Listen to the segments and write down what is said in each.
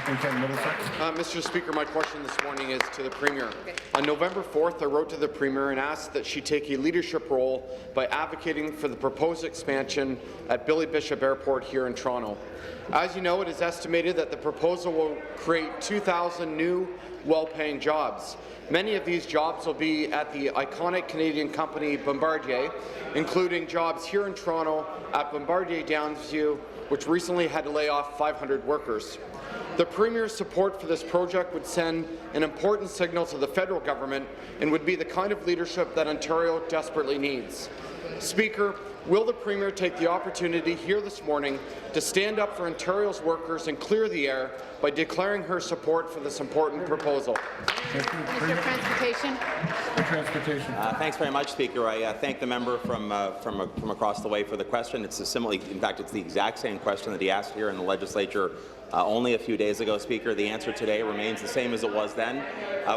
Lambton-Kent-Middlesex. Mr. Speaker, my question this morning is to the Premier. On November 4th, I wrote to the Premier and asked that she take a leadership role by advocating for the proposed expansion at Billy Bishop Airport here in Toronto. As you know, it is estimated that the proposal will create 2,000 new, well-paying jobs. Many of these jobs will be at the iconic Canadian company Bombardier, including jobs here in Toronto at Bombardier Downsview, which recently had to lay off 500 workers. The Premier's support for this project would send an important signal to the federal government and would be the kind of leadership that Ontario desperately needs. Speaker, will the Premier take the opportunity here this morning to stand up for Ontario's workers and clear the air by declaring her support for this important proposal? Minister of Transportation. Thanks very much, Speaker. I thank the member from across the way for the question. It's in fact, it's the exact same question that he asked here in the legislature only a few days ago, Speaker. The answer today remains the same as it was then,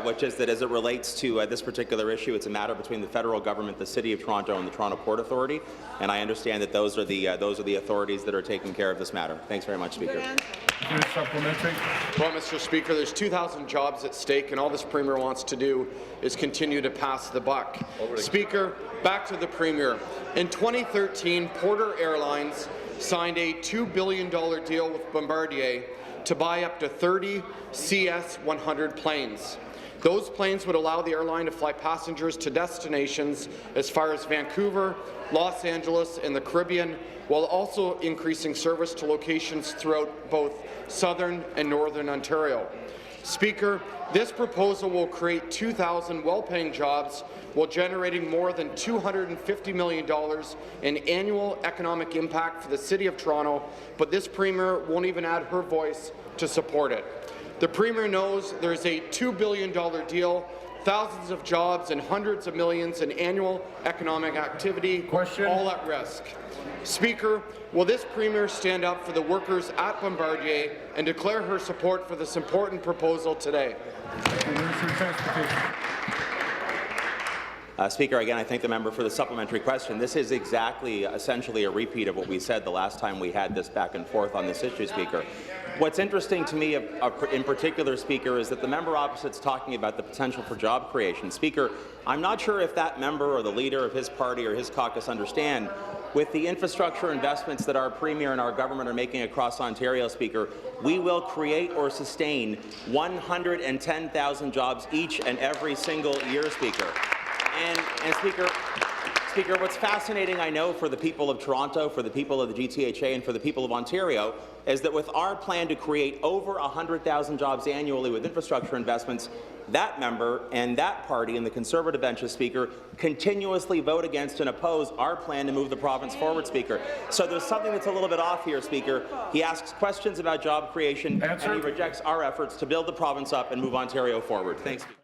which is that as it relates to this particular issue, it's a matter between the federal government, the City of Toronto, and the Toronto Port Authority, and I understand that those are the authorities that are taking care of this matter. Thanks very much, Speaker. Supplementary. Well, Mr. Speaker, there's 2,000 jobs at stake, and all this Premier wants to do is continue to pass the buck. Speaker, back to the Premier. In 2013, Porter Airlines signed a $2 billion deal with Bombardier to buy up to 30 CS-100 planes. Those planes would allow the airline to fly passengers to destinations as far as Vancouver, Los Angeles, and the Caribbean, while also increasing service to locations throughout both southern and northern Ontario. Speaker, this proposal will create 2,000 well-paying jobs while generating more than $250 million in annual economic impact for the City of Toronto, but this Premier won't even add her voice to support it. The Premier knows there's a $2 billion deal, thousands of jobs and hundreds of millions in annual economic activity, all at risk. Speaker, will this Premier stand up for the workers at Bombardier and declare her support for this important proposal today? Speaker, again, I thank the member for the supplementary question. This is essentially a repeat of what we said the last time we had this back and forth on this issue, Speaker. What's interesting to me in particular, Speaker, is that the member opposite is talking about the potential for job creation. Speaker, I'm not sure if that member or the leader of his party or his caucus understand with the infrastructure investments that our Premier and our government are making across Ontario, Speaker, we will create or sustain 110,000 jobs each and every single year, Speaker. And Speaker, what's fascinating, I know, for the people of Toronto, for the people of the GTHA, and for the people of Ontario, is that with our plan to create over 100,000 jobs annually with infrastructure investments, that member and that party in the Conservative benches, Speaker, continuously vote against and oppose our plan to move the province forward, Speaker. So there's something that's a little bit off here, Speaker. He asks questions about job creation, and he rejects our efforts to build the province up and move Ontario forward. Thanks, Speaker.